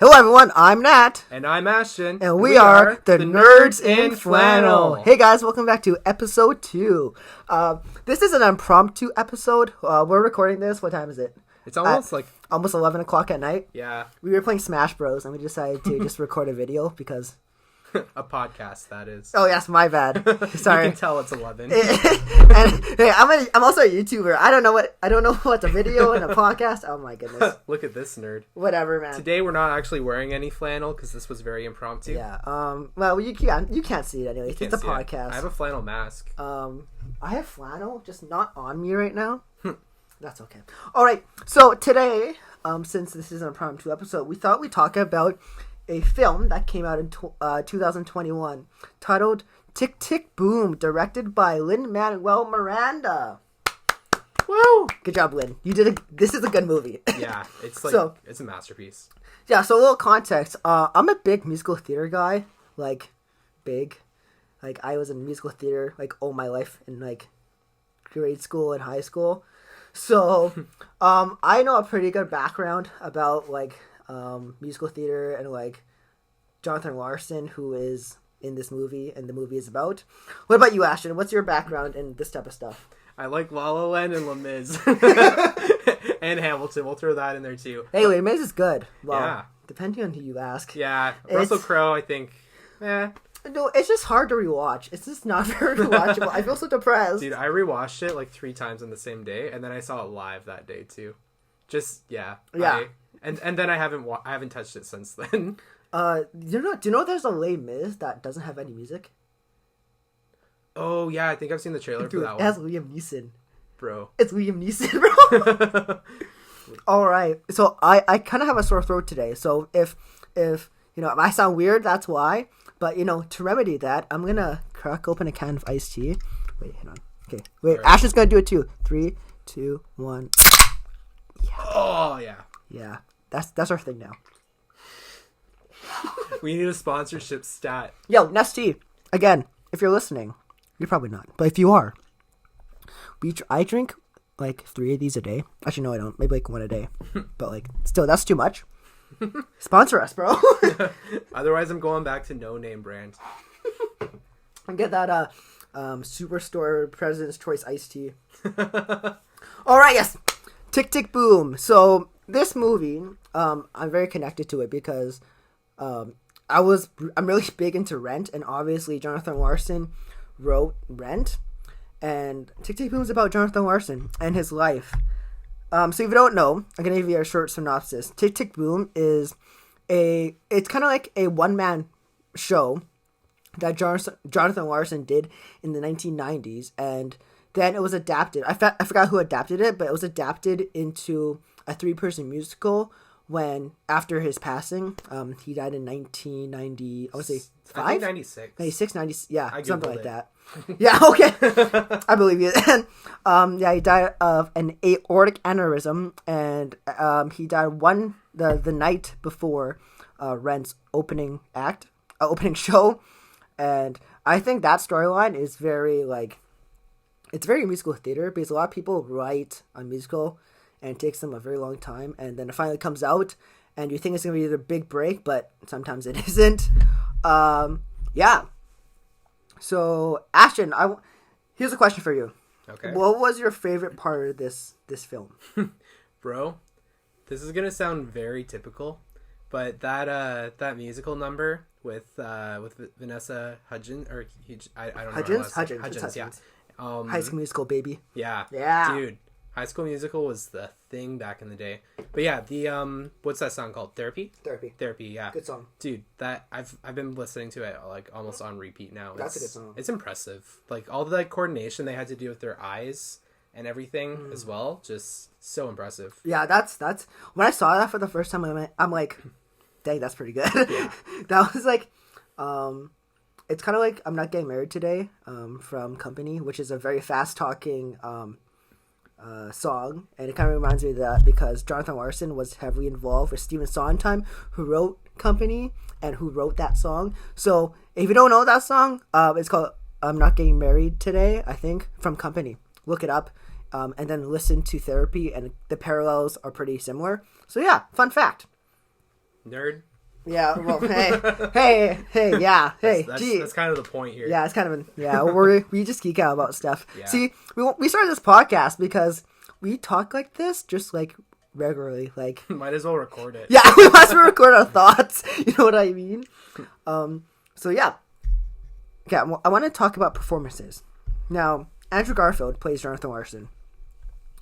Hello everyone, I'm Nat. And I'm Ashton. And we are the Nerds in Flannel. Hey guys, welcome back to episode 2. This is an impromptu episode. We're recording this. What time is it? It's almost almost 11 o'clock at night. Yeah. We were playing Smash Bros. And we decided to just record a video because... A podcast, that is. Oh yes, my bad. Sorry. You can tell it's 11. And hey, I'm also a YouTuber. I don't know what's a video and a podcast. Oh my goodness. Look at this nerd. Whatever, man. Today we're not actually wearing any flannel because this was very impromptu. Yeah. Well, you can't see it anyway. It's a podcast. I have a flannel mask. I have flannel, just not on me right now. That's okay. All right. So today, since this is an impromptu episode, we thought we'd talk about a film that came out in 2021 titled Tick, Tick, Boom, directed by Lin-Manuel Miranda. Woo! Good job, Lin. This is a good movie. Yeah, it's it's a masterpiece. Yeah, so a little context. I'm a big musical theater guy. Big. I was in musical theater, all my life in, grade school and high school. So, I know a pretty good background about, musical theater and Jonathan Larson, who is in this movie and the movie is about. What about you, Ashton? What's your background in this type of stuff? I like La La Land and Les Mis. And Hamilton. We'll throw that in there too. Hey, Les Mis is good. Well, yeah. Depending on who you ask. Yeah. Russell Crowe, I think. No, it's just hard to rewatch. It's just not very rewatchable. I feel so depressed. Dude, I rewatched it 3 times on the same day, and then I saw it live that day too. Yeah. And then I haven't touched it since then. Do you know there's a Les Mis that doesn't have any music? Oh yeah, I think I've seen the trailer for that one. It has Liam Neeson. Bro. It's Liam Neeson, bro. All right. So I kind of have a sore throat today. So if I sound weird, that's why. But to remedy that, I'm gonna crack open a can of iced tea. Wait, hang on. Okay. Wait, right. Ash is gonna do it too. 3, 2, 1. Yeah. Oh yeah. Yeah. That's our thing now. We need a sponsorship stat. Yo, Nestea. Again, if you're listening, you're probably not. But if you are, I drink 3 of these a day. Actually, no, I don't. Maybe 1 a day. But still, that's too much. Sponsor us, bro. Otherwise, I'm going back to no name brand. And get that Superstore President's Choice iced tea. All right, yes. Tick, Tick, Boom. So this movie, I'm very connected to it because I'm really big into Rent, and obviously Jonathan Larson wrote Rent, and Tick, Tick, Boom is about Jonathan Larson and his life. So if you don't know, I'm gonna give you a short synopsis. Tick, Tick, Boom is it's kind of like a one-man show that Jonathan Larson did in the 1990s, and then it was adapted. I forgot who adapted it, but it was adapted into a 3-person musical after his passing. He died in 1990, I would say 5? I think 96. 96, 90, yeah, something like it. that. Yeah, okay. I believe you. And, he died of an aortic aneurysm, and he died the night before Rent's opening show. And I think that storyline is very, it's very musical theater, because a lot of people write a musical and it takes them a very long time, and then it finally comes out, and you think it's going to be the big break, but sometimes it isn't. Yeah. So, Ashton, here's a question for you. Okay. What was your favorite part of this film? Bro, this is going to sound very typical, but that musical number with Vanessa Hudgens, or I don't know. Hudgens, yeah. High School Musical, baby. Yeah. Yeah. Dude, High School Musical was the thing back in the day. But yeah, the what's that song called? Therapy, yeah. Good song. Dude, that I've been listening to it almost on repeat now. That's a good song. It's impressive. All the coordination they had to do with their eyes and everything as well, just so impressive. Yeah, that's when I saw that for the first time, I'm like, dang, that's pretty good. Yeah. That was it's kind of like I'm Not Getting Married Today from Company, which is a very fast-talking song, and it kind of reminds me of that because Jonathan Larson was heavily involved with Stephen Sondheim, who wrote Company and who wrote that song. So if you don't know that song, it's called I'm Not Getting Married Today, I think, from Company. Look it up, and then listen to Therapy, and the parallels are pretty similar. So yeah, fun fact. Nerd. Yeah, well, hey, yeah, hey, that's kind of the point here. Yeah, it's kind of we just geek out about stuff. Yeah. See, we started this podcast because we talk like this just like regularly, like might as well record it. Yeah, we might as well record our thoughts. You know what I mean? So yeah, okay. I want to talk about performances. Now, Andrew Garfield plays Jonathan Larson,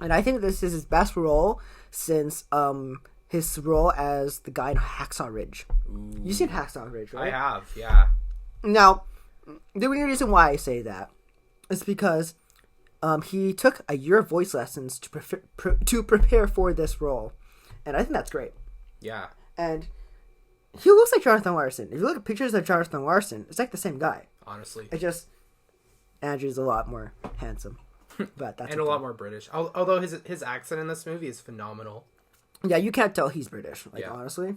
and I think this is his best role since his role as the guy in Hacksaw Ridge. Ooh. You've seen Hacksaw Ridge, right? I have, yeah. Now, the only reason why I say that is because he took a year of voice lessons to prepare for this role, and I think that's great. Yeah. And he looks like Jonathan Larson. If you look at pictures of Jonathan Larson, it's like the same guy. Honestly. It just Andrew's a lot more handsome, but that's and a lot more British. Although his accent in this movie is phenomenal. Yeah, you can't tell he's British. Honestly.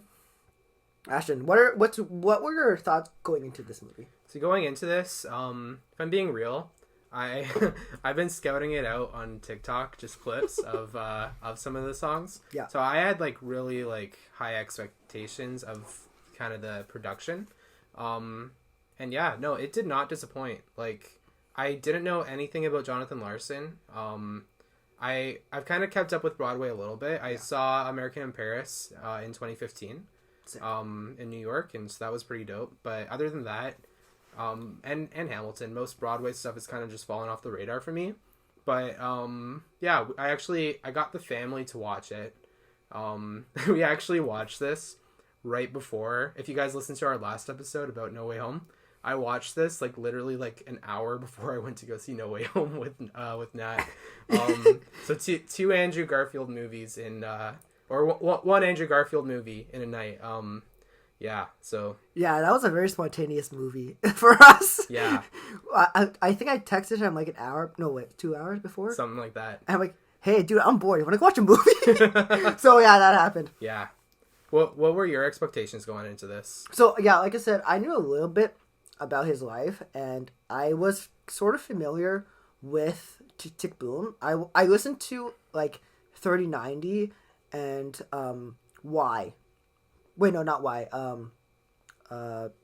Ashton, what were your thoughts going into this movie? So going into this, if I'm being real, I've been scouting it out on TikTok, just clips of some of the songs. Yeah. So I had really high expectations of kind of the production, and yeah, no, it did not disappoint. I didn't know anything about Jonathan Larson. I've kind of kept up with Broadway a little bit. I saw American in Paris in 2015, in New York, and so that was pretty dope. But other than that, and Hamilton, most Broadway stuff is kind of just fallen off the radar for me. But yeah, I got the family to watch it. We actually watched this right before. If you guys listened to our last episode about No Way Home, I watched this literally an hour before I went to go see No Way Home with Nat. So two Andrew Garfield movies in or one Andrew Garfield movie in a night. Yeah, so yeah, that was a very spontaneous movie for us. Yeah, I think I texted him an hour, 2 hours before, something like that. And I'm like, hey, dude, I'm bored. You want to go watch a movie? So yeah, that happened. Yeah, what were your expectations going into this? So yeah, like I said, I knew a little bit about his life, and I was sort of familiar with Tick Tick Boom. I listened to 3090 and Why. Wait, no, not Why.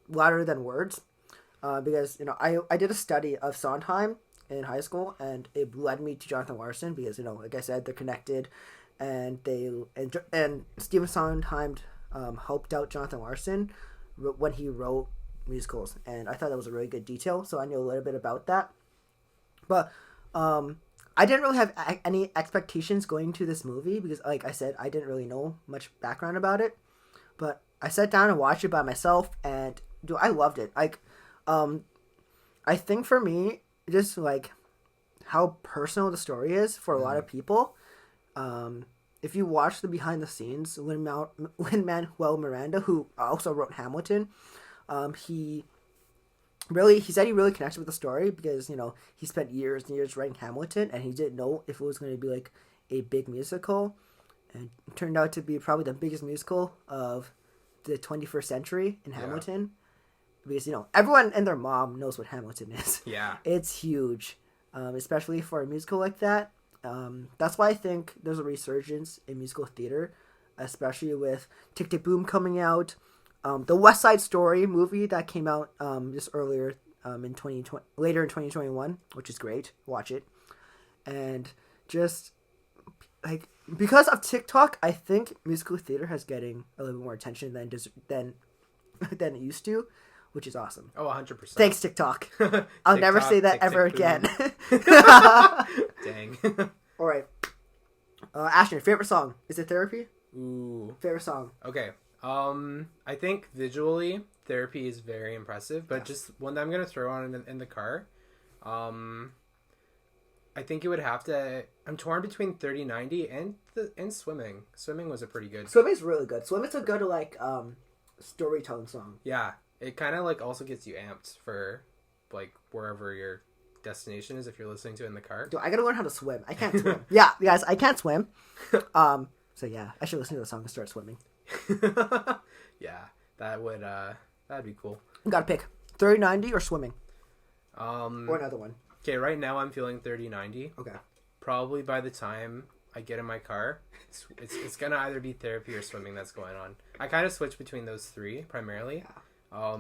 Louder Than Words, because I did a study of Sondheim in high school, and it led me to Jonathan Larson because like I said, they're connected, and Stephen Sondheim helped out Jonathan Larson when he wrote musicals, and I thought that was a really good detail, so I knew a little bit about that. But I didn't really have any expectations going to this movie because, like I said, I didn't really know much background about it. But I sat down and watched it by myself, and dude, I loved it. I think for me, just how personal the story is for a lot of people. If you watch the behind the scenes, Lin-Manuel Miranda, who also wrote Hamilton, he said he really connected with the story because he spent years and years writing Hamilton, and he didn't know if it was going to be a big musical, and it turned out to be probably the biggest musical of the 21st century in Hamilton, because everyone and their mom knows what Hamilton is. Yeah, it's huge, especially for a musical like that. That's why I think there's a resurgence in musical theater, especially with Tick Tick Boom coming out. The West Side Story movie that came out just earlier in 2020, later in 2021, which is great. Watch it. And just because of TikTok, I think musical theater has getting a little bit more attention than it used to, which is awesome. Oh, 100%. Thanks, TikTok. I'll never say that ever again. Dang. All right. Ashton, favorite song? Is it Therapy? Ooh. Favorite song? Okay. I think visually Therapy is very impressive, but just one that I'm gonna throw on in the car. I think it would have to. I'm torn between 3090 and Swimming. Swimming was a pretty good. Swimming's really good. Swimming's a good storytelling song. Yeah, it kind of also gets you amped for wherever your destination is if you're listening to it in the car. Dude, I gotta learn how to swim. I can't swim. Yeah, guys, I can't swim. So yeah, I should listen to the song and start swimming. Yeah, that'd be cool. You gotta pick 3090 or Swimming. Or another one. Okay, right now I'm feeling 3090. Okay. Probably by the time I get in my car, it's gonna either be therapy or swimming that's going on. I kind of switch between those three primarily. Yeah.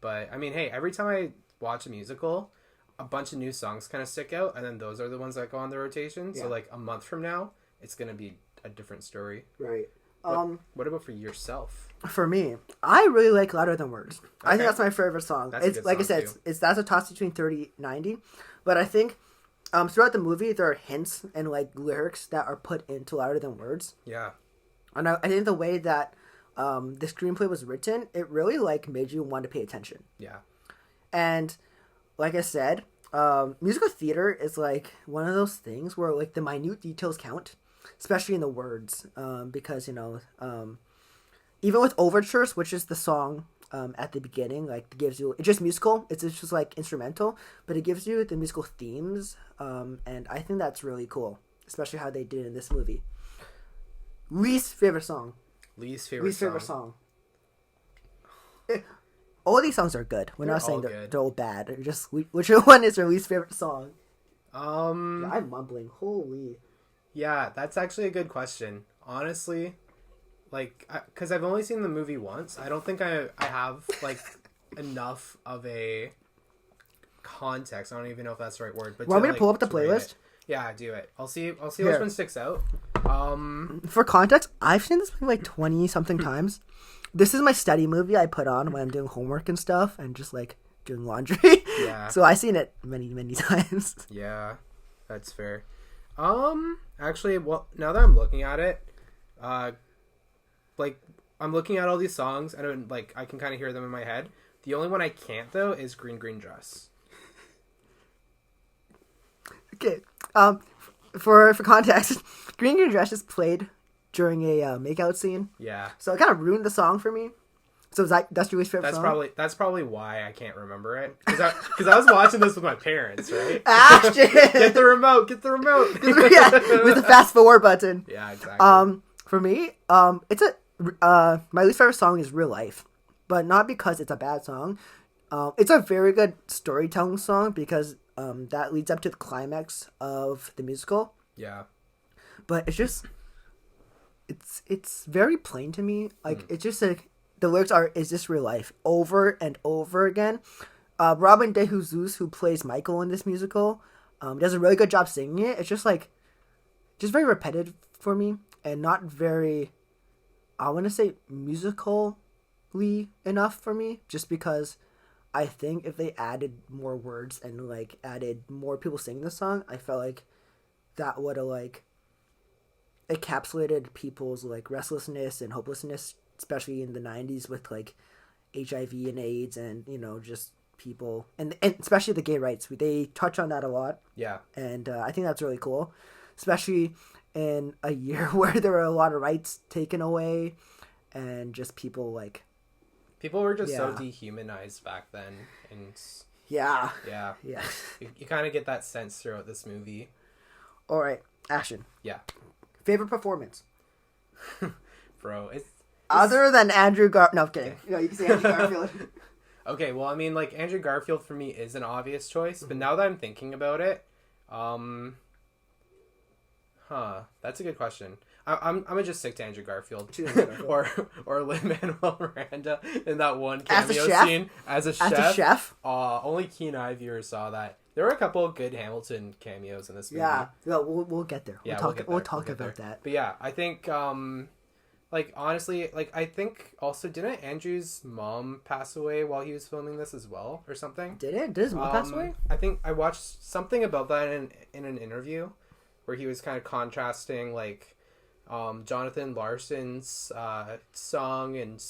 But I mean, hey, every time I watch a musical, a bunch of new songs kind of stick out, and then those are the ones that go on the rotation. Yeah. So like a month from now, it's gonna be a different story. Right. What about for yourself? For me, I really like Louder Than Words. Okay. I think that's my favorite song. That's it's a good like song I said, that's a toss between 30-90. But I think throughout the movie there are hints and like lyrics that are put into Louder Than Words. Yeah. And I think the way that the screenplay was written, it really like made you want to pay attention. Yeah. And like I said, musical theater is like one of those things where like the minute details count, especially in the words, because even with overtures, which is the song at the beginning, like gives you, it's just musical, it's just like instrumental, but it gives you the musical themes, and I think that's really cool, especially how they did it in this movie. Least favorite song. All these songs are good. We're not saying they're all bad. They're just which one is your least favorite song? I'm mumbling. Holy. Yeah, that's actually a good question. Honestly, like, because I've only seen the movie once. I don't think I have like enough of a context. I don't even know if that's the right word. But want me to pull up the playlist? Yeah, do it. I'll see which one sticks out. For context, I've seen this movie like 20 something times. This is my study movie I put on when I'm doing homework and stuff and just like doing laundry. Yeah. So I've seen it many, many times. Yeah, that's fair. Actually, well, now that I'm looking at it, like I'm looking at all these songs and like I can kind of hear them in my head. The only one I can't though is Green Green Dress. Okay. For context, Green Green Dress is played during a makeout scene. Yeah. So it kind of ruined the song for me. So that's your least favorite song? That's probably why I can't remember it. Because I was watching this with my parents, right? Ashton! Get the remote! Yeah, with the fast forward button. Yeah, exactly. For me, it's my least favorite song is Real Life. But not because it's a bad song. It's a very good storytelling song because that leads up to the climax of the musical. Yeah. But it's just... It's very plain to me. Like, it's just like... The lyrics are, is this real life? Over and over again. Robin De Jesus, who plays Michael in this musical, does a really good job singing it. It's just like... Just very repetitive for me. And not very... I want to say musically enough for me. Just because I think if they added more words and, like, added more people singing the song, I felt like that would have, like... encapsulated people's like restlessness and hopelessness, especially in the 90s with like HIV and AIDS and just people and especially the gay rights. They touch on that a lot. Yeah. And I think that's really cool, especially in a year where there were a lot of rights taken away and just people were just so dehumanized back then. And yeah you kind of get that sense throughout this movie. All right, Ashton. Yeah. Favorite performance? Bro, it's other than Andrew Garfield. No, I'm kidding. No, you can say Andrew Garfield. Okay, well, I mean, like, Andrew Garfield for me is an obvious choice, but now that I'm thinking about it, that's a good question. I'm gonna just stick to Andrew Garfield. or Lin-Manuel Miranda in that one cameo scene as a chef. Only keen eye viewers saw that. There were a couple of good Hamilton cameos in this movie. Yeah, we'll get there. We'll talk about that. But yeah, I think, like, honestly, like, I think also, didn't Andrew's mom pass away while he was filming this as well, or something? Did his mom pass away? I think I watched something about that in an interview where he was kind of contrasting, like, Jonathan Larson's song and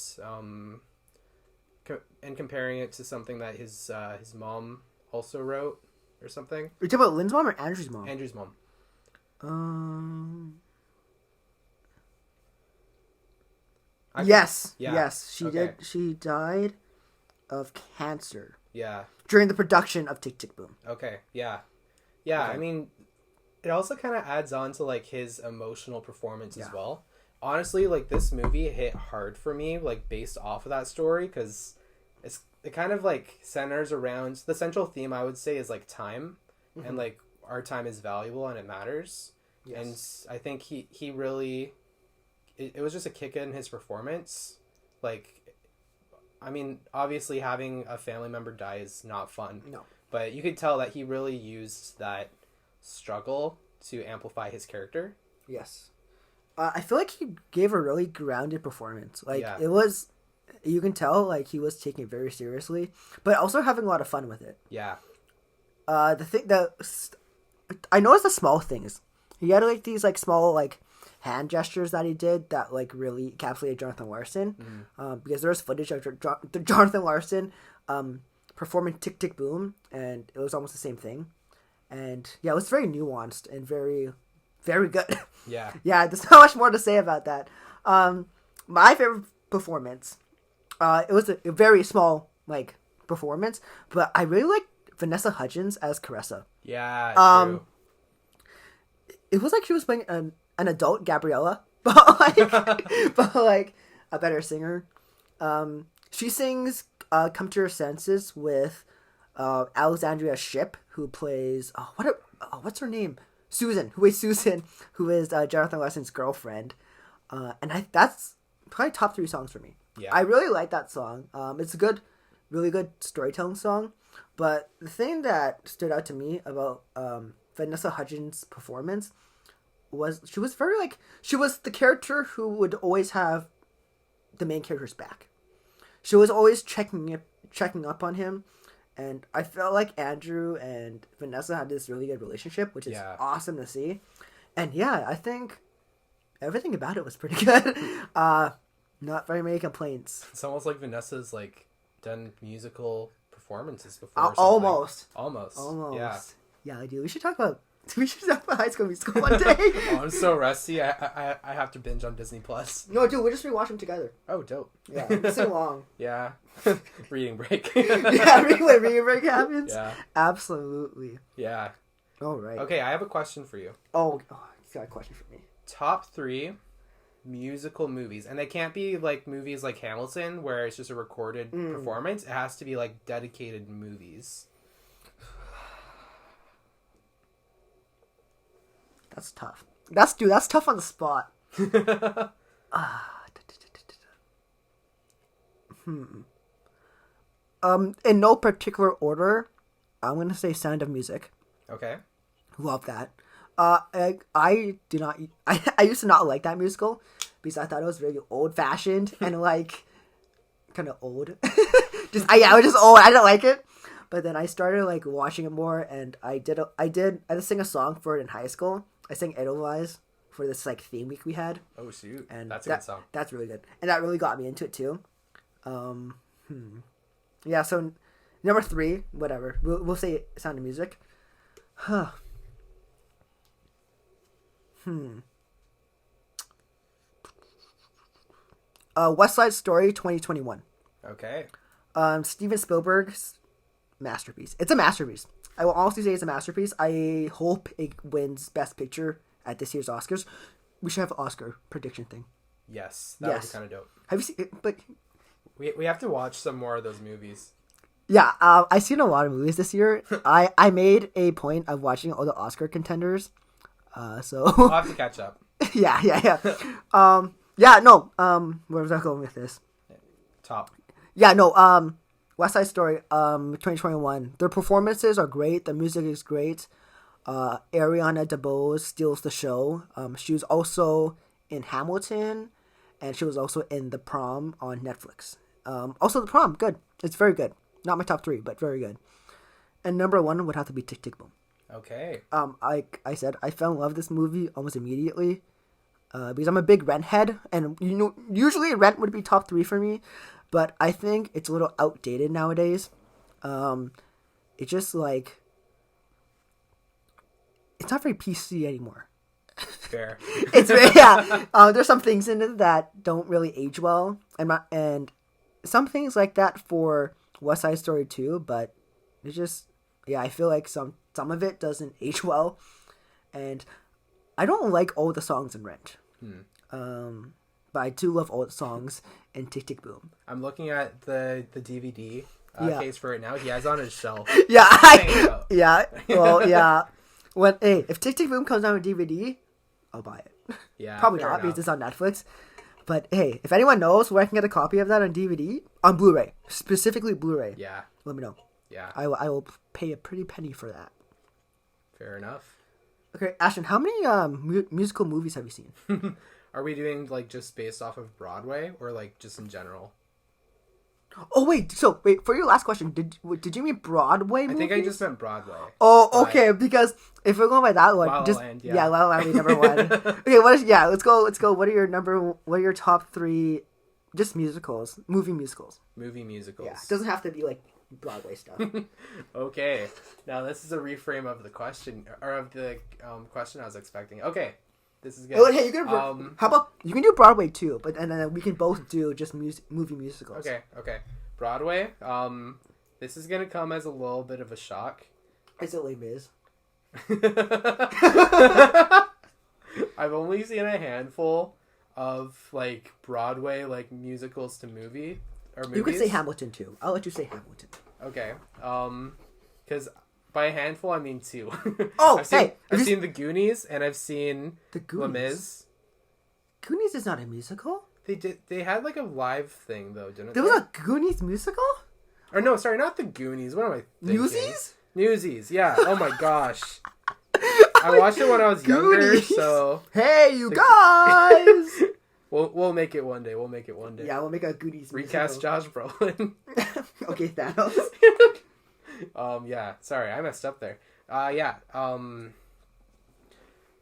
comparing it to something that his mom also wrote or something. Are you talking about Lynn's mom or Andrew's mom? Andrew's mom. Yes. She did. She died of cancer. Yeah. During the production of Tick Tick Boom. Okay. Yeah. Yeah. Okay. I mean, it also kind of adds on to like his emotional performance as well. Honestly, like this movie hit hard for me, like based off of that story, because it kind of like centers around the central theme. I would say is like time, and like our time is valuable and it matters. Yes. And I think he really, it was just a kick in his performance. Like, I mean, obviously having a family member die is not fun. No. But you could tell that he really used that struggle to amplify his character. Yes. I feel like he gave a really grounded performance. Like, Yeah. it was, you can tell, like, he was taking it very seriously, but also having a lot of fun with it. Yeah. The thing that, I noticed the small things. He had, like, these, like, small, like, hand gestures that he did that, like, really encapsulated Jonathan Larson. Because there was footage of Jonathan Larson performing Tick, Tick, Boom, and it was almost the same thing. And, yeah, it was very nuanced and very, very good. Yeah. Yeah, there's not much more to say about that. My favorite performance, it was a very small, like, performance, but I really liked Vanessa Hudgens as Caressa. Yeah, true. It was like she was playing an adult Gabriella, but like a better singer. She sings "Come to Your Senses" with Alexandria Shipp, who plays what's her name? Susan, who is Jonathan Larson's girlfriend, and that's probably top 3 songs for me. Yeah. I really like that song. It's a good, really good storytelling song. But the thing that stood out to me about Vanessa Hudgens' performance was she was very she was the character who would always have the main character's back. She was always checking up on him, and I felt like Andrew and Vanessa had this really good relationship, which is awesome to see. And yeah, I think everything about it was pretty good. Not very many complaints. It's almost like Vanessa's like done musical performances before. Almost. Yeah. Yeah, dude. We should talk about High School Musical one day. Oh, I'm so rusty. I have to binge on Disney Plus. No, dude, we'll just rewatch them together. Oh, dope. Yeah, it's so long. Yeah. Reading break. Yeah, reading break happens. Yeah. Absolutely. Yeah. All right. Okay, I have a question for you. Oh, he's got a question for me. Top 3 musical movies, and they can't be like movies like Hamilton where it's just a recorded performance. It has to be like dedicated movies. That's tough. That's tough on the spot. In no particular order, I'm gonna say Sound of Music. Okay. Love that. I do not. I used to not like that musical because I thought it was very old fashioned and like kind of old. It was just old. I didn't like it. But then I started like watching it more, and I did sing a song for it in high school. I sang Edelweiss for this like theme week we had. Oh shoot! And that's a good song. That's really good, and that really got me into it too. Yeah. So number 3, whatever. We'll say Sound of Music. Huh. West Side Story 2021. Okay. Steven Spielberg's masterpiece. It's a masterpiece. I will honestly say it's a masterpiece. I hope it wins Best Picture at this year's Oscars. We should have an Oscar prediction thing. Yes, that would be kind of dope. Have you seen it? But we have to watch some more of those movies. Yeah, I've seen a lot of movies this year. I made a point of watching all the Oscar contenders. So I'll have to catch up. Yeah. Where was I going with this? Top. Yeah, no, West Side Story, 2021. Their performances are great. The music is great. Ariana DeBose steals the show. She was also in Hamilton, and she was also in The Prom on Netflix. Also, The Prom, good. It's very good. Not my top 3, but very good. And number 1 would have to be Tick, Tick, Boom. Okay. Like I said, I fell in love with this movie almost immediately. Because I'm a big Rent head, and usually Rent would be top 3 for me, but I think it's a little outdated nowadays. It's just like it's not very PC anymore. Fair. It's very there's some things in it that don't really age well, and some things like that for West Side Story too. But it's just I feel like some of it doesn't age well, and I don't like all the songs in Rent. But I do love all the songs in Tick, Tick, Boom. I'm looking at the DVD case for it now. He has on his shelf. Well, yeah. If Tick, Tick, Boom comes out on DVD, I'll buy it. Yeah, Probably fair not enough. because it's on Netflix. But hey, if anyone knows where I can get a copy of that on DVD, on Blu-ray, specifically Blu-ray, Yeah, let me know. yeah, I will pay a pretty penny for that. fair enough. Okay, Ashton, how many musical movies have you seen? Are we doing like just based off of Broadway or like just in general? Oh wait, for your last question, did you mean Broadway movies? I think I just meant Broadway. Oh, okay. Because if we're going by that one, La La just Land, yeah, yeah. La La Land would be number one. Okay, let's go. What are your top three, just musicals, movie musicals? Movie musicals. Yeah, it doesn't have to be like Broadway stuff. Okay, now this is a reframe of the question or of the question I was expecting. Okay, this is good. Oh, hey, you can. How about you can do Broadway too, and then we can both do just movie musicals. Okay. Broadway. This is gonna come as a little bit of a shock. Is it Les Mis? I've only seen a handful of like Broadway like musicals to movie or movies. You can say Hamilton too. I'll let you say Hamilton. Okay. Because by a handful I mean two. Oh, I've seen The Goonies and I've seen The Goonies. Les Mis. Goonies is not a musical. They had like a live thing though, didn't they? There was a Goonies musical. Or no, sorry, not The Goonies. What am I thinking? Newsies? Newsies, yeah. Oh my gosh. I watched it when I was younger, Goonies. so Hey, you guys! we'll make it one day. Yeah, we'll make a Goonies Recast musical. Josh Brolin. Okay, Thanos. Yeah. Sorry, I messed up there. Yeah.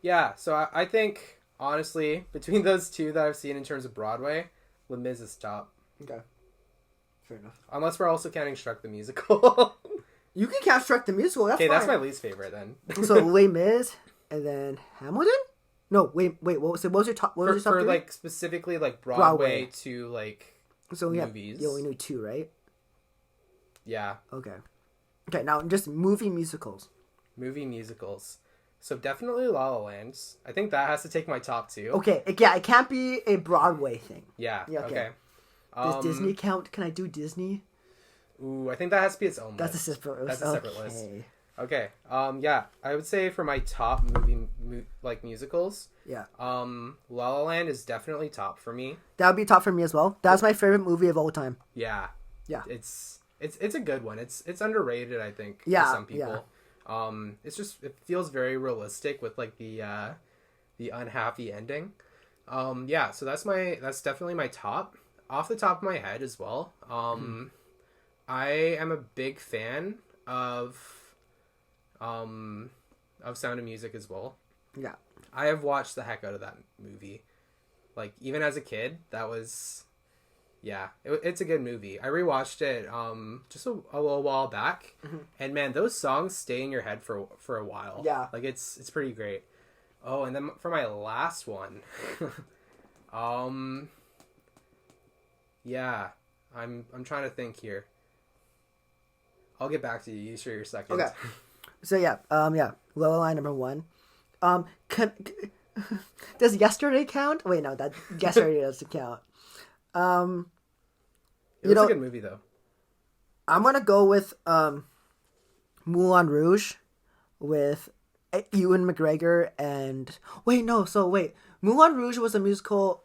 Yeah. So I think honestly, between those two that I've seen in terms of Broadway, Les Mis is top. Okay. Fair enough. Unless we're also counting Shrek the musical. You can count Shrek the musical. That's Okay, fine. that's my least favorite then. So Les Mis and then Hamilton. No, wait. What was your top? What was your top for three? like specifically like Broadway to like so yeah, movies. you only knew two, right? Yeah, Okay. Okay, now just movie musicals. movie musicals. So definitely La La Land. I think that has to take my top two. Okay, it can't be a Broadway thing. Yeah. Yeah, okay. Okay. Does Disney count? Can I do Disney? Ooh, I think that has to be its own That's list. a separate. That's a separate okay. list. Okay. Yeah, I would say for my top movie like musicals, Yeah. La La Land is definitely top for me. That would be top for me as well. That's my favorite movie of all time. Yeah. Yeah. It's a good one. It's underrated, I think, Yeah, for some people. It's just it feels very realistic with like the unhappy ending. Yeah, so that's definitely my top. Off the top of my head as well. I am a big fan of Sound of Music as well. Yeah. I have watched the heck out of that movie. Like even as a kid, that was it's a good movie. I rewatched it just a little while back, and man, those songs stay in your head for a while. Yeah. Like it's pretty great. Oh, and then for my last one, yeah, I'm trying to think here. I'll get back to you. You sure your second? Okay. So yeah, La La Land number one. Does Yesterday count? Wait, no, that Yesterday doesn't count. It was a good movie though. I'm gonna go with Moulin Rouge, with Ewan McGregor and Moulin Rouge was a musical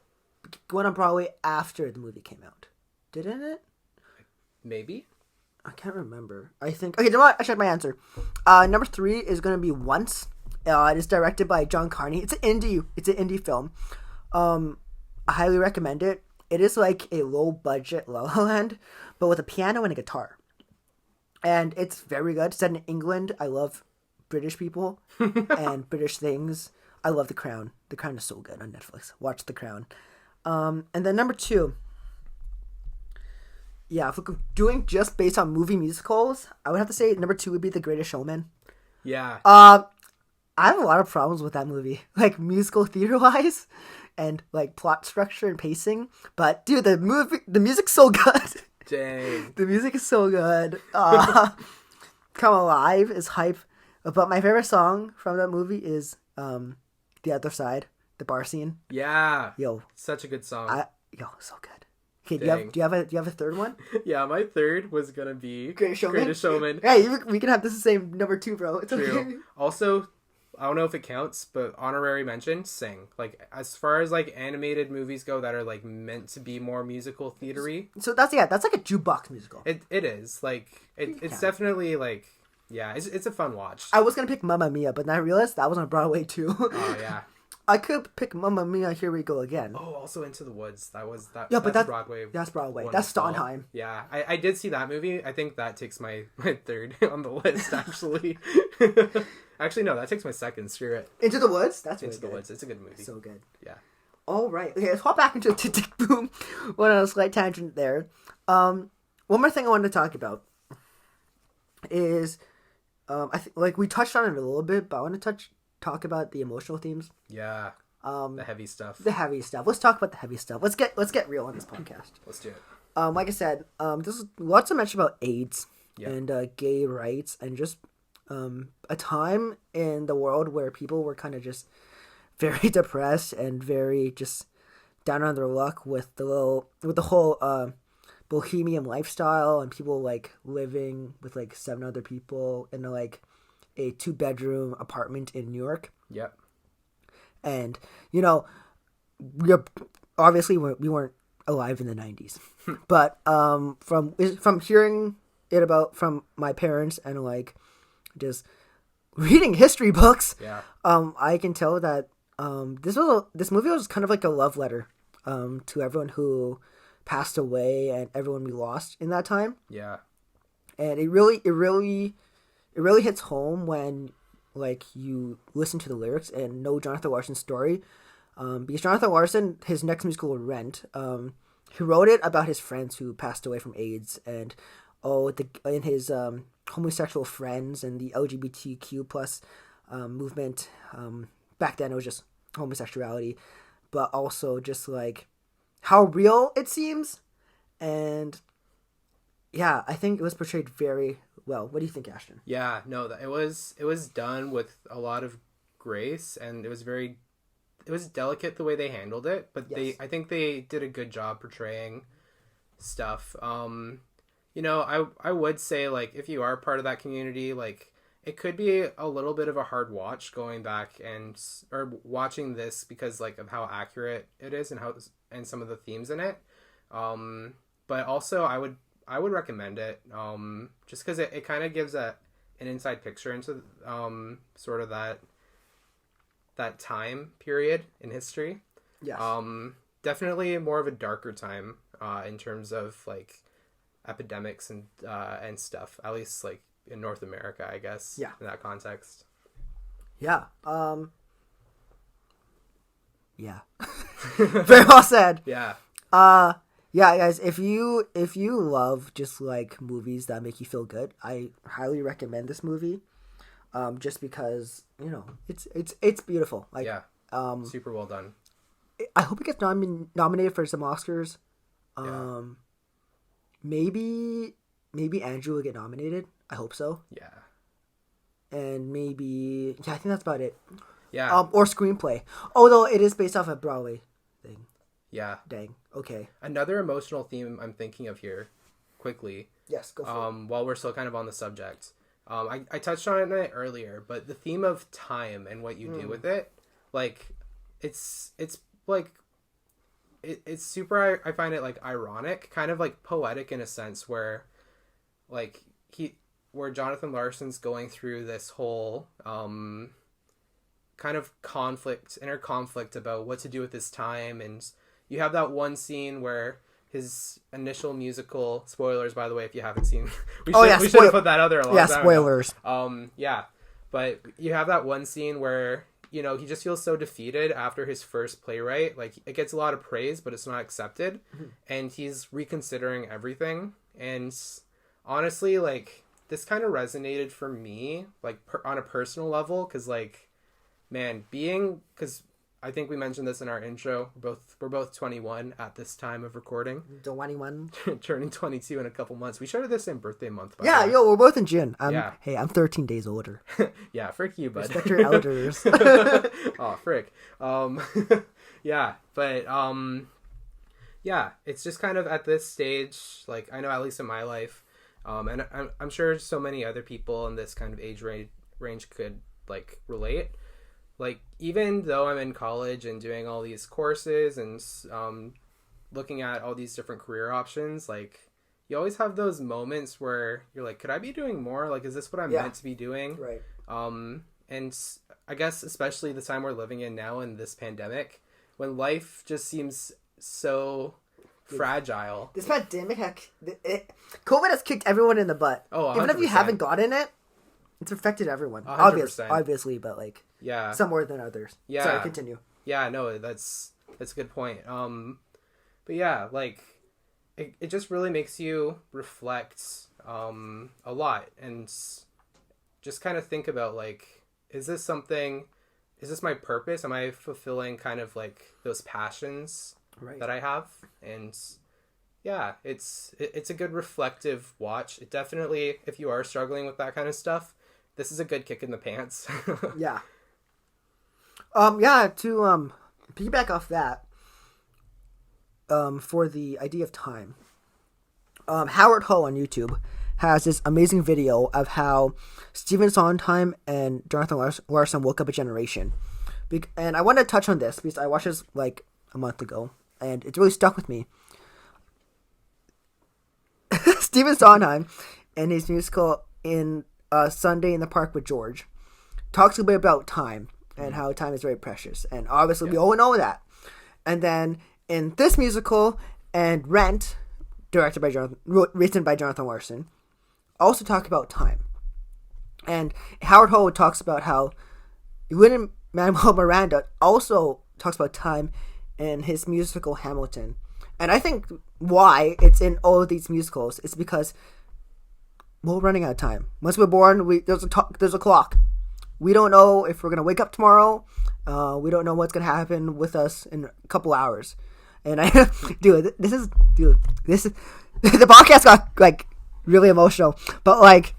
going on Broadway after the movie came out, didn't it? Maybe. I can't remember. I think. Okay, you know what? I checked my answer. Number 3 is gonna be Once. It is directed by John Carney. It's an indie film. I highly recommend it. It is like a low budget La La Land, but with a piano and a guitar. And it's very good. It's set in England. I love British people and British things. I love The Crown. The Crown is so good on Netflix. Watch The Crown. And then number 2. Yeah, if we're doing just based on movie musicals, I would have to say number 2 would be The Greatest Showman. Yeah. I have a lot of problems with that movie, like musical theater wise, and like plot structure and pacing. But dude, the music's so good. Dang. The music is so good. Come Alive is hype. But my favorite song from that movie is The Other Side, the bar scene. Yeah. Yo, such a good song. So good. Okay, Dang. do you have a third one? Yeah, my third was gonna be Greatest Showman. Greatest Showman. Hey, we can have this the same number 2, bro. It's True. okay. Also, I don't know if it counts, but honorary mention, Sing. Like, as far as, like, animated movies go that are, like, meant to be more musical theatery. So that's like a jukebox musical. It is. Like, it's definitely, like, yeah, it's a fun watch. I was going to pick Mamma Mia, but then I realized that was on Broadway, too. Oh, yeah. I could pick Mamma Mia, Here We Go Again. Oh, also Into the Woods. That's Broadway. That's Broadway. That's Sondheim. Yeah, I did see that movie. I think that takes my third on the list, actually. Actually, no, that takes my second. Screw it. Into the Woods? That's really Into the good. Woods. It's a good movie. So good. Yeah. All right. Okay, let's hop back into Tick Tick Boom. Went on a slight tangent there. One more thing I wanted to talk about is, I think like we touched on it a little bit, but I want to talk about the emotional themes. Yeah. The heavy stuff. The heavy stuff. Let's talk about the heavy stuff. Let's get real on this podcast. Let's do it. Like I said, there's lots of mention about AIDS Yeah. and gay rights and just a time in the world where people were kind of just very depressed and very just down on their luck with the whole bohemian lifestyle and people like living with like 7 other people in like a 2-bedroom apartment in New York. Yep. And we weren't alive in the 90s, but from hearing it about from my parents and like just reading history books, Yeah. I can tell that this movie was kind of like a love letter to everyone who passed away and everyone we lost in that time. Yeah. And it really hits home when like you listen to the lyrics and know Jonathan Larson's story, because Jonathan Larson, his next musical, Rent, he wrote it about his friends who passed away from AIDS and his homosexual friends and the LGBTQ plus movement. Back then it was just homosexuality, but also just like how real it seems. And yeah, I think it was portrayed very well. What do you think, Ashton? Yeah, no, it was done with a lot of grace, and it was delicate the way they handled it, but Yes. I think they did a good job portraying stuff. I would say, like, if you are part of that community, like, it could be a little bit of a hard watch going back or watching this because like of how accurate it is and some of the themes in it. But also I would recommend it, just because it kind of gives an inside picture into sort of that time period in history. Yes. Definitely more of a darker time in terms of like epidemics and stuff, at least like in North America, I guess. Yeah. In that context. Yeah. Yeah. Very well said. Yeah. Yeah, guys, if you love just like movies that make you feel good, I highly recommend this movie. Just because, it's beautiful. Like, Yeah. Super well done. I hope it gets nominated for some Oscars. Yeah. Maybe Andrew will get nominated. I hope so. Yeah. And maybe, I think that's about it. Yeah. Or screenplay. Although it is based off a Broadway thing. Yeah. Dang. Okay. Another emotional theme I'm thinking of here, quickly. Yes, go for it. While we're still kind of on the subject. I touched on it earlier, but the theme of time and what you do with it, like, it's like, it's super, I find it, like, ironic, kind of, like, poetic in a sense, where, like, where Jonathan Larson's going through this whole, kind of inner conflict about what to do with his time, and you have that one scene where his initial musical, spoilers by the way if you haven't seen, we should have put that out there a long time spoilers ago. But you have that one scene where he just feels so defeated after his first playwright, like it gets a lot of praise but it's not accepted, and he's reconsidering everything. And honestly, like, this kind of resonated for me, like, on a personal level, because like, man, because I think we mentioned this in our intro. We're both 21 at this time of recording. 21. Turning 22 in a couple months. We shared the same birthday month. Yeah, we're both in June. Yeah. Hey, I'm 13 days older. Yeah, frick you, bud. Respect your elders. Oh, frick. Yeah, but yeah, it's just kind of at this stage, like, I know at least in my life, and I'm sure so many other people in this kind of age range could like relate. like even though I'm in college and doing all these courses and looking at all these different career options, like you always have those moments where you're like, could I be doing more? Like, is this what I'm meant to be doing? Right. And I guess especially the time we're living in now in this pandemic, when life just seems so fragile. This pandemic, COVID has kicked everyone in the butt. Oh, 100%. Even if you haven't gotten it, it's affected everyone. 100%. Obviously, but like some more than others. Yeah. Sorry, continue. Yeah, no, that's a good point. But yeah, like it just really makes you reflect a lot and just kind of think about like, is this my purpose? Am I fulfilling kind of like those passions that I have? And yeah, it's a good reflective watch. It definitely, if you are struggling with that kind of stuff, this is a good kick in the pants. Yeah. Yeah, to piggyback off that, for the idea of time, Howard Ho on YouTube has this amazing video of how Stephen Sondheim and Jonathan Larson woke up a generation. And I want to touch on this because I watched this like a month ago, and it's really stuck with me. Stephen Sondheim, in his musical in Sunday in the Park with George, talks a bit about time and how time is very precious. And obviously we all know that. And then in this musical and Rent, written by Jonathan Larson, also talk about time. And Howard Ho talks about how Lin-Manuel Miranda also talks about time in his musical Hamilton. And I think why it's in all of these musicals is because we're running out of time. Once we're born, there's a clock. We don't know if we're going to wake up tomorrow. We don't know what's going to happen with us in a couple hours. And this is the podcast got like really emotional. But like,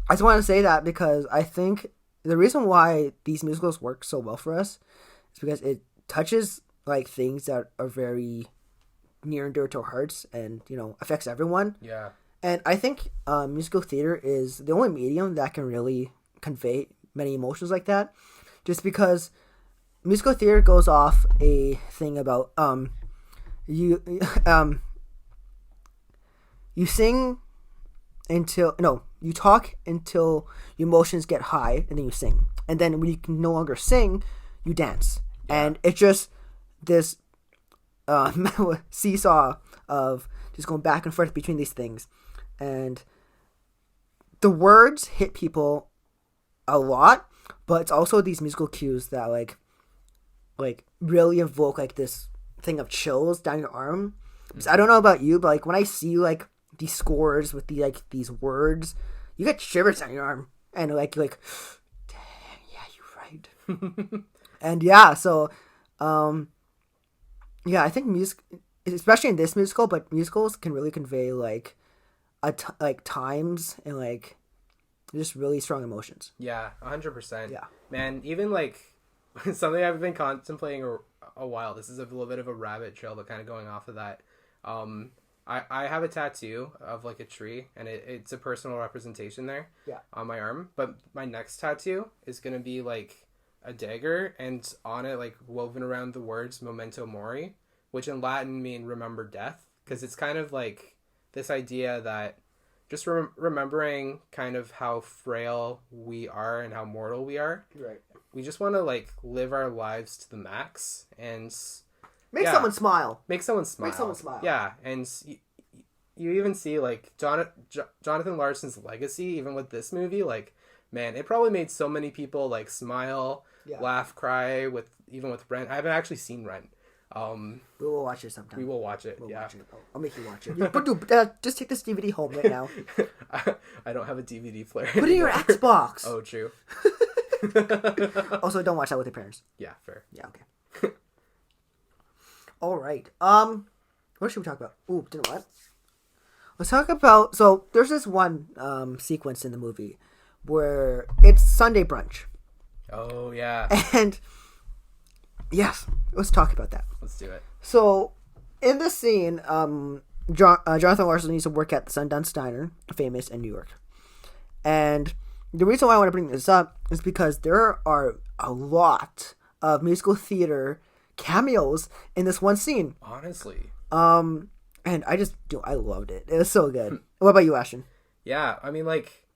I just want to say that because I think the reason why these musicals work so well for us is because it touches like things that are very near and dear to our hearts and, affects everyone. Yeah. And I think musical theater is the only medium that can really convey many emotions like that. Just because musical theater goes off a thing about you sing you talk until your emotions get high, and then you sing. And then when you can no longer sing, you dance. Yeah. And it's just this seesaw of just going back and forth between these things. And the words hit people a lot, but it's also these musical cues that like really evoke like this thing of chills down your arm. Because I don't know about you, but like when I see like these scores with these words, you get shivers on your arm, and like dang, yeah, you're right. And yeah, so yeah, I think music, especially in this musical, but musicals can really convey like times and like just really strong emotions. Yeah, 100%. Yeah, man, even like something I've been contemplating a while. This is a little bit of a rabbit trail, but kind of going off of that. I have a tattoo of like a tree, and it's a personal representation there on my arm. But my next tattoo is going to be like a dagger, and on it like woven around the words memento mori, which in Latin mean remember death, because it's kind of like this idea that just remembering kind of how frail we are and how mortal we are. Right. We just want to like live our lives to the max and make someone smile. Make someone smile. Yeah, and you even see like Jonathan Larson's legacy, even with this movie. Like, man, it probably made so many people like smile, laugh, cry. With Rent, I haven't actually seen Rent. We will watch it sometime. We will watch it. We'll yeah, watch it. I'll make you watch it. But dude, just take this DVD home right now. I don't have a DVD player. Put it in your Xbox. Oh, true. Also, don't watch that with your parents. Yeah, fair. Yeah, okay. All right. What should we talk about? Ooh, you know what? Let's talk about. So there's this one sequence in the movie where it's Sunday brunch. Oh yeah. And yes, let's talk about that. Let's do it. So in this scene, Jonathan Larson needs to work at the Sundance Diner, famous in New York. And the reason why I want to bring this up is because there are a lot of musical theater cameos in this one scene. Honestly. And I loved it. It was so good. What about you, Ashton? Yeah, I mean, like,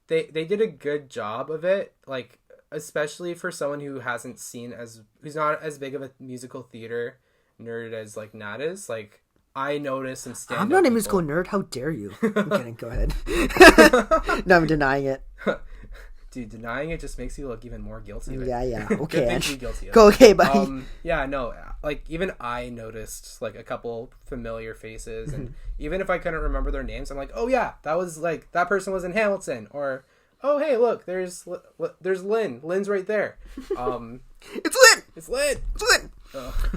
they did a good job of it, like, especially for someone who hasn't seen who's not as big of a musical theater nerd as, like, Nat is. Like, I noticed some stand-up I'm not a people. musical nerd. How dare you? I'm kidding. Go ahead. No, I'm denying it. Dude, denying it just makes you look even more guilty. Yeah. Okay. Good thing to be guilty of. Go, okay, buddy. Yeah, no, like, even I noticed, like, a couple familiar faces, and even if I couldn't remember their names, I'm like, oh yeah, that was, like, that person was in Hamilton, or, oh hey, look, there's Lynn. Lynn's right there. It's Lynn. It's Lynn. It's Lynn.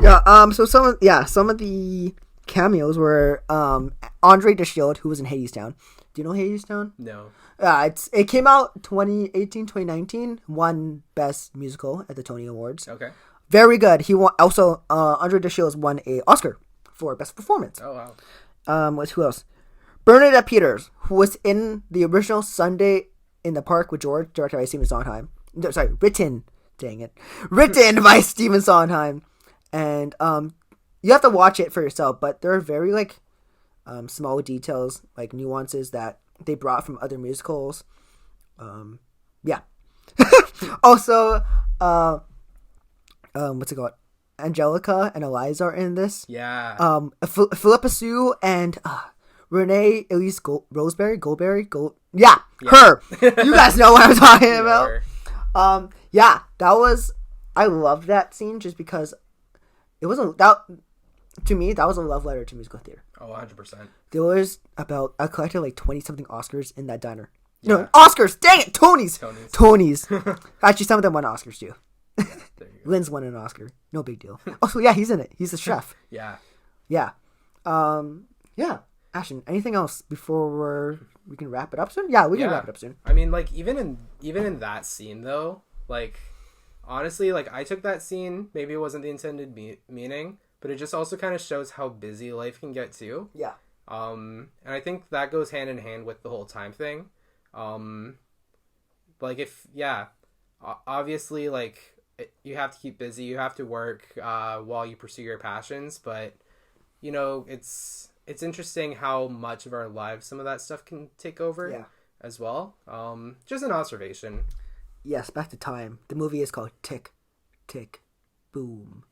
Yeah. So some of the cameos were Andre DeShield, who was in Hadestown. Do you know Hadestown? No. It came out 2018, 2019, won Best Musical at the Tony Awards. Okay. Very good. He won also. Andre DeShields won a Oscar for Best Performance. Oh wow. Who else? Bernadette Peters, who was in the original Sunday in the Park with George, directed by Stephen Sondheim. No, sorry, written. Dang it, written by Stephen Sondheim. And you have to watch it for yourself. But there are very like small details, like nuances that they brought from other musicals. Yeah. Also, what's it called? Angelica and Eliza are in this. Yeah. Philippa Sue and Renee Elise Goldberry. Yeah, her. You guys know what I'm talking about. Yeah, I loved that scene just because it was to me, that was a love letter to musical theater. Oh, 100%. There was I collected like 20-something Oscars in that diner. Yeah. No, Oscars! Dang it! Tonys! Actually, some of them won Oscars too. Lynn's won an Oscar. No big deal. Also, yeah, he's in it. He's the chef. Yeah. Yeah. Yeah. Ashton, anything else before we can wrap it up soon? Yeah, we can wrap it up soon. I mean, like, even in that scene, though, like, honestly, like, I took that scene, maybe it wasn't the intended meaning, but it just also kind of shows how busy life can get, too. Yeah. And I think that goes hand in hand with the whole time thing. Like, obviously, like, you have to keep busy, you have to work while you pursue your passions, but, you know, it's interesting how much of our lives some of that stuff can take over as well. Just an observation. Yes, back to time. The movie is called Tick, Tick, Boom.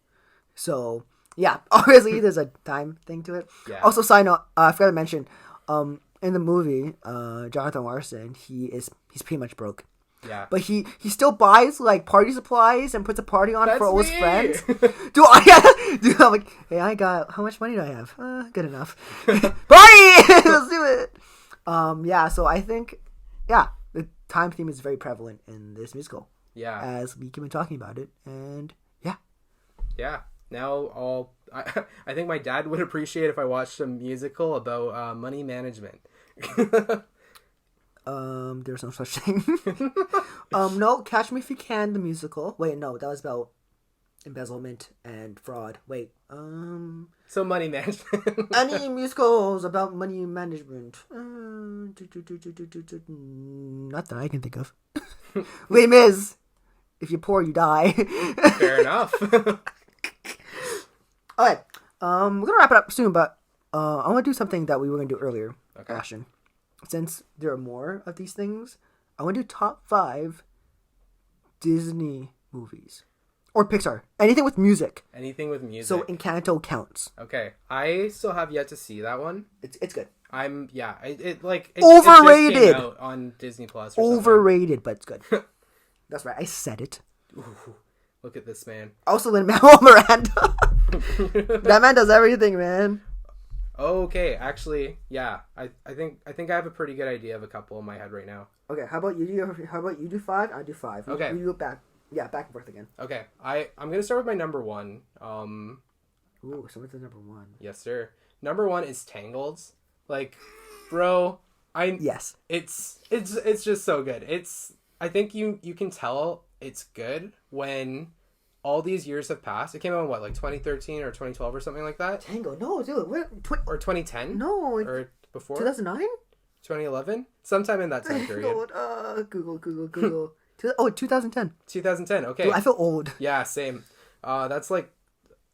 So, yeah, obviously there's a time thing to it. Yeah. Also, side note, I forgot to mention, in the movie, Jonathan Larson, he's pretty much broke. Yeah. But he still buys like party supplies and puts a party on for all his friends. Dude, I'm like, hey, how much money do I have? Good enough. Party! Let's do it. Yeah, so I think, the time theme is very prevalent in this musical. Yeah. As we keep been talking about it, and yeah. Yeah. Now I think my dad would appreciate if I watched a musical about money management. There's no such thing. No, Catch Me If You Can, the musical. Wait, no, that was about embezzlement and fraud. Wait, So money management. Any musicals about money management? Not that I can think of. Les Mis. If you're poor, you die. Fair enough. Okay, we're gonna wrap it up soon, but I want to do something that we were gonna do earlier. Okay. Ashton. Since there are more of these things, I want to do top 5 Disney movies. Or Pixar. Anything with music. Anything with music. So Encanto counts. Okay. I still have yet to see that one. It's good. It overrated. It just came out on Disney Plus or overrated, but it's good. That's right. I said it. Ooh, look at this man. Also Lin-Manuel Miranda. That man does everything, man. Okay, actually, yeah. I think I have a pretty good idea of a couple in my head right now. Okay, how about you do 5? I do 5. Okay. We do it back and forth again. Okay. I'm gonna start with my number 1. Ooh, someone's the number 1. Yes, sir. Number 1 is Tangled. Like, bro, Yes. It's just so good. I think you can tell it's good when all these years have passed. It came out in what, like 2013 or 2012 or something like that? Tango, no, dude. Or 2010? No. Or before? 2009? 2011? Sometime in that time period. Google. Oh, 2010. 2010. Okay. Dude, I feel old. Yeah, same. That's like,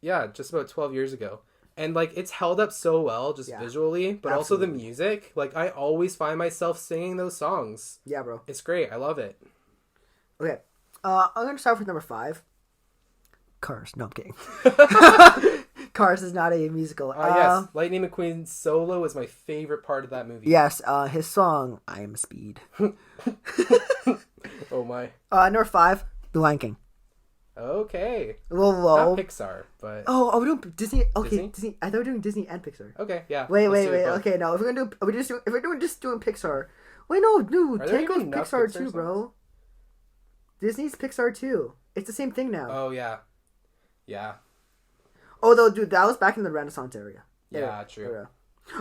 yeah, just about 12 years ago. And like it's held up so well just visually, but also the music. Like I always find myself singing those songs. Yeah, bro. It's great. I love it. Okay. I'm going to start with number 5. Cars. No, I'm kidding. Cars is not a musical. Yes. Lightning McQueen's solo is my favorite part of that movie. Yes. His song, I Am Speed. Oh my. Number 5, The Lion King. Okay. Whoa. Not Pixar, but... Oh, we're doing Disney? Okay, Disney. I thought we were doing Disney and Pixar. Okay, yeah. Wait. Okay, no. If we're gonna do... If we're just doing Pixar... Wait, no, dude. Tangled's Pixar too, bro. Disney's Pixar too. It's the same thing now. Oh, yeah. Yeah. Oh, though, dude, that was back in the Renaissance area. Yeah, true.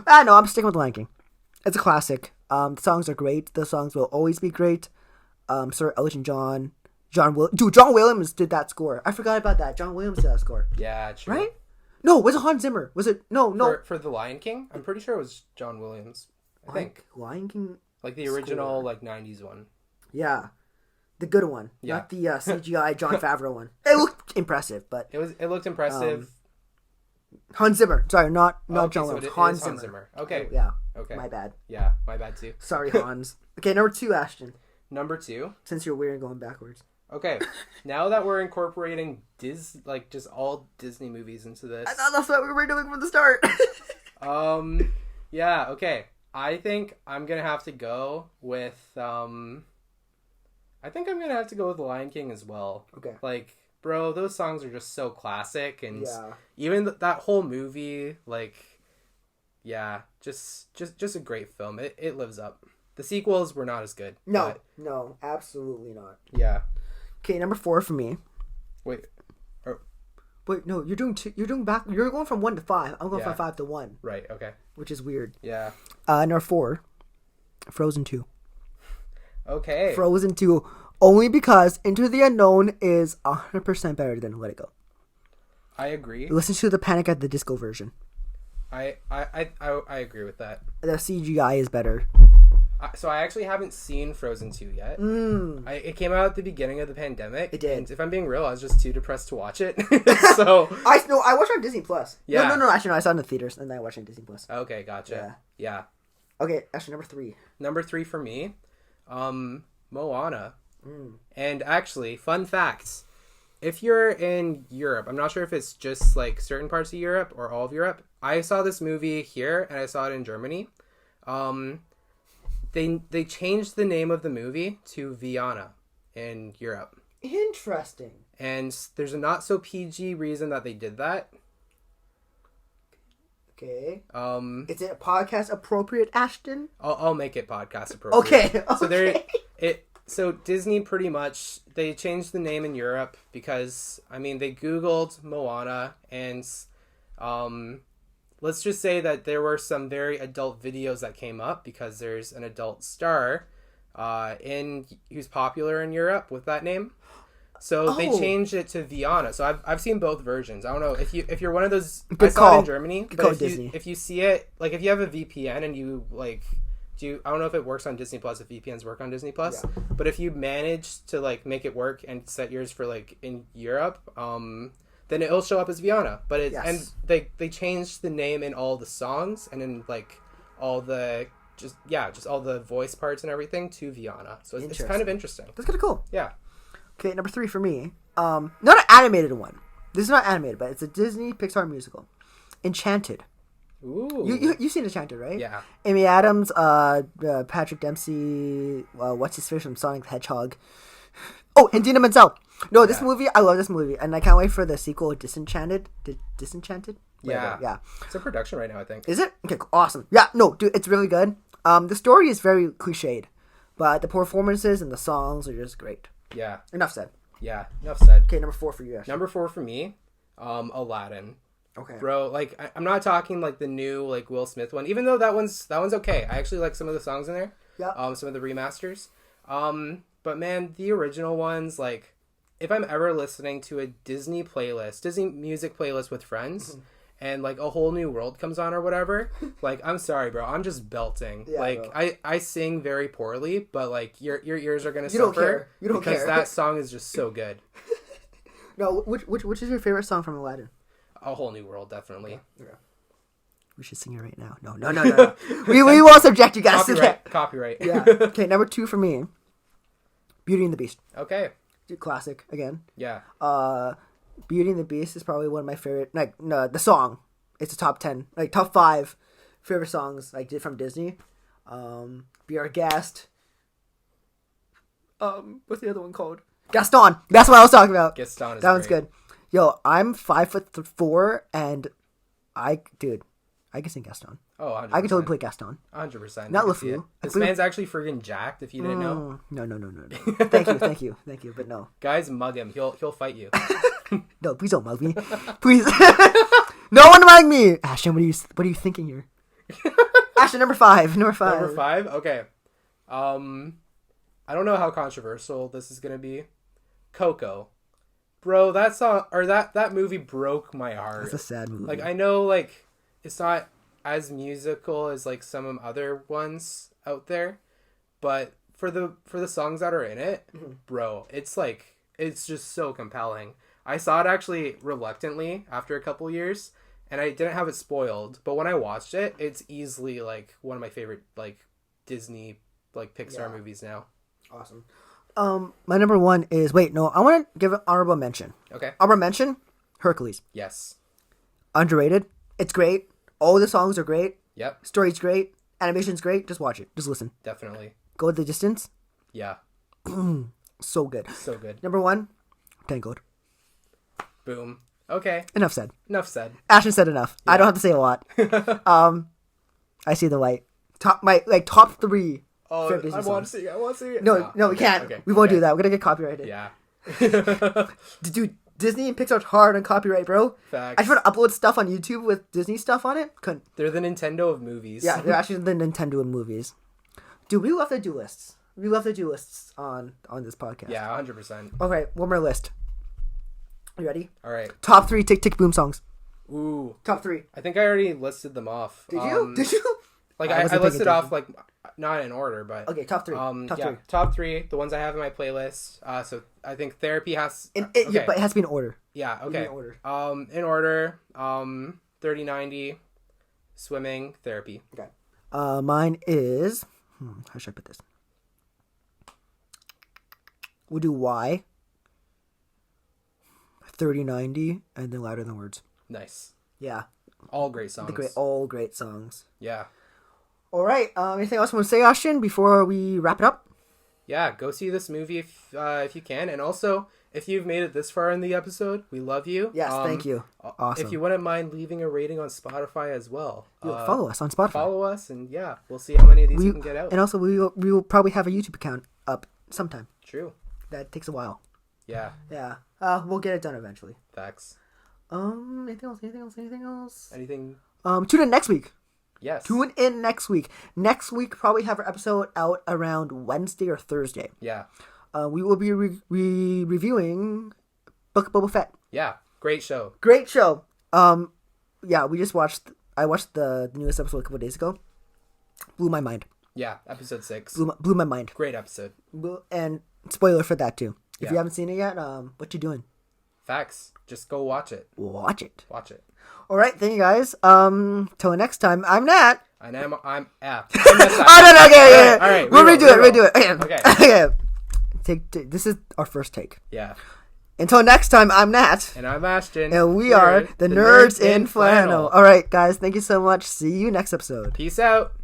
No, I'm sticking with The Lion King. It's a classic. The songs are great. The songs will always be great. Sir Elton John... John Williams did that score. I forgot about that. John Williams did that score. Yeah, true. Right? No, was it Hans Zimmer? Was it... No. For The Lion King? I'm pretty sure it was John Williams. I think. Lion King... Like the original, like, 90s one. Yeah. The good one. Yeah. Not the CGI Jon Favreau one. It looked impressive, but... It looked impressive. Hans Zimmer. Sorry, not John so Williams. Hans Zimmer. Okay. Oh, yeah. Okay. My bad. Yeah, my bad too. Sorry, Hans. Okay, number 2, Ashton. Number 2? Since you're weird going backwards. Okay, now that we're incorporating just all Disney movies into this. I thought that's what we were doing from the start. Yeah, okay. I think I'm gonna have to go with The Lion King as well. Okay. Like, bro, those songs are just so classic, and even that whole movie, like, yeah, just a great film. It lives up. The sequels were not as good. No, absolutely not. Yeah. Okay, number 4 for me. Wait, no, you're doing two. You're doing back. You're going from 1 to 5. I'm going from 5 to 1. Right. Okay. Which is weird. Yeah. Number 4, Frozen 2. Okay. Frozen 2, only because Into the Unknown is 100% better than Let It Go. I agree. Listen to the Panic at the Disco version. I agree with that. The CGI is better. So I actually haven't seen Frozen 2 yet. It came out at the beginning of the pandemic. It did. And if I'm being real, I was just too depressed to watch it. So I watched it on Disney Plus. Yeah. No. Actually, no. I saw it in the theaters and then I watched it on Disney Plus. Okay, gotcha. Yeah. Okay, actually, number 3. Number 3 for me, Moana. And actually, fun facts. If you're in Europe, I'm not sure if it's just like certain parts of Europe or all of Europe. I saw this movie here and I saw it in Germany. They changed the name of the movie to Viana in Europe. Interesting. And there's a not so PG reason that they did that. Okay. Is it podcast appropriate, Ashton? I'll make it podcast appropriate. Okay. So Disney pretty much they changed the name in Europe because they Googled Moana and let's just say that there were some very adult videos that came up because there's an adult star who's popular in Europe with that name. So they changed it to Viana. So I've seen both versions. I don't know if you're one of those. Good I saw call. it in Germany. Good but call, if Disney. if you see it, like if you have a VPN and you like. I don't know if it works on Disney Plus, if VPNs work on Disney Plus, but if you manage to like make it work and set yours for like in Europe, then it'll show up as Viana. But and they changed the name in all the songs and in like all the just all the voice parts and everything to Viana. So it's kind of interesting. That's kind of cool. Yeah. Okay, number 3 for me. Not an animated one. This is not animated, but it's a Disney Pixar musical. Enchanted. Ooh. You've seen Enchanted, right? Yeah. Amy Adams, Patrick Dempsey, what's his face from Sonic the Hedgehog? Oh, and Dina Menzel. No, this movie, I love this movie, and I can't wait for the sequel, Disenchanted. Disenchanted? Yeah. Yeah. It's in production right now, I think. Is it? Okay, awesome. Yeah, no, dude, it's really good. The story is very cliched, but the performances and the songs are just great. Yeah. Enough said. Yeah, enough said. Okay, number 4 for you, Ashley. Number 4 for me, Aladdin. Okay. Bro, like I'm not talking like the new like Will Smith one, even though that one's okay. I actually like some of the songs in there. Yeah. Some of the remasters. But man, the original ones, like if I'm ever listening to a Disney music playlist with friends, and like A Whole New World comes on or whatever, like I'm sorry, bro, I'm just belting. Yeah, like bro. I sing very poorly, but like your ears are gonna You don't suffer. care. You don't because care. that song is just so good. No, which is your favorite song from Aladdin? A Whole New World, definitely. Yeah. We should sing it right now. No. we won't subject you guys to that. Copyright. Yeah. Okay, number 2 for me. Beauty and the Beast. Okay. Classic again. Yeah. Beauty and the Beast is probably one of my favorite. Like, no, the song. It's a top 10, like top 5 favorite songs like from Disney. Be Our Guest. What's the other one called? Gaston. That's what I was talking about. Gaston is that one's great. good. Yo, I'm 5'4", and I can sing Gaston. Oh, 100%. I can totally play Gaston. 100%. Not I can see LeFou. it. This man's actually friggin' jacked. If you didn't know, No. Thank you, but no. guys, mug him. He'll fight you. No, please don't mug me. Please. No one mug me. Ashton, what are you thinking here? Ashton, number 5. Number 5. Okay. I don't know how controversial this is gonna be. Coco, bro, that song or that movie broke my heart. It's a sad movie. Like I know, like it's not as musical as like some other ones out there, but for the songs that are in it, bro, it's just so compelling. I saw it actually reluctantly after a couple years, and I didn't have it spoiled. But when I watched it, it's easily like one of my favorite like Disney like Pixar movies now. Awesome. My number 1 is I want to give an honorable mention. Okay. Honorable mention, Hercules. Yes. Underrated. It's great. All the songs are great. Yep. Story's great. Animation's great. Just watch it. Just listen. Definitely. Go the distance. Yeah. So good. So good. Number 1, Tangled. Boom. Okay. Enough said. Enough said. Ashton said enough. Yeah. I don't have to say a lot. I see the light. Top 3. Oh, I want to see it. No, we can't. Okay. We won't do that. We're gonna get copyrighted. Yeah. Dude, Disney and Pixar's hard on copyright, bro. Facts. I tried to upload stuff on YouTube with Disney stuff on it. Couldn't. They're the Nintendo of movies. Yeah, they're actually the Nintendo of movies. Dude, we love to do lists. We love to do lists on this podcast. Yeah, 100%. Okay, one more list. You ready? All right. Top 3 Tick Tick Boom songs. Ooh. Top 3. I think I already listed them off. Did you? Like I I wasn't listed paying off like not in order, but okay, top 3. Top 3. The ones I have in my playlist. So I think therapy has. Yeah, but it has to be in order. Yeah. Okay. In order. In order. 30-90, swimming, therapy. Okay. Mine is. How should I put this? We'll do Y. 30-90, and then Louder Than Words. Nice. Yeah. All great songs. All great songs. Yeah. All right. Anything else you want to say, Ashton, before we wrap it up? Yeah, go see this movie if you can, and also if you've made it this far in the episode, we love you. Yes, thank you. Awesome. If you wouldn't mind leaving a rating on Spotify as well, follow us on Spotify. Follow us, and yeah, we'll see how many of these we can get out. And also, we will probably have a YouTube account up sometime. True. That takes a while. Yeah. Yeah. We'll get it done eventually. Facts. Anything else? Anything? Tune in next week. Yes. Tune in next week. Next week, probably have our episode out around Wednesday or Thursday. Yeah. We will be reviewing Book of Boba Fett. Yeah. Great show. Great show. Yeah, I watched the newest episode a couple of days ago. Blew my mind. Yeah, episode 6. Blew my mind. Great episode. And spoiler for that too. If Yeah. you haven't seen it yet, what you doing? Facts. Just go watch it. Watch it. Watch it. All right, thank you guys. Till next time, I'm Nat. And I'm Oh no, okay. All right. We'll redo it. Okay. Okay. Take. This is our first take. Yeah. Until next time, I'm Nat. And I'm Ashton. And we are the Nerds in Flannel. All right, guys. Thank you so much. See you next episode. Peace out.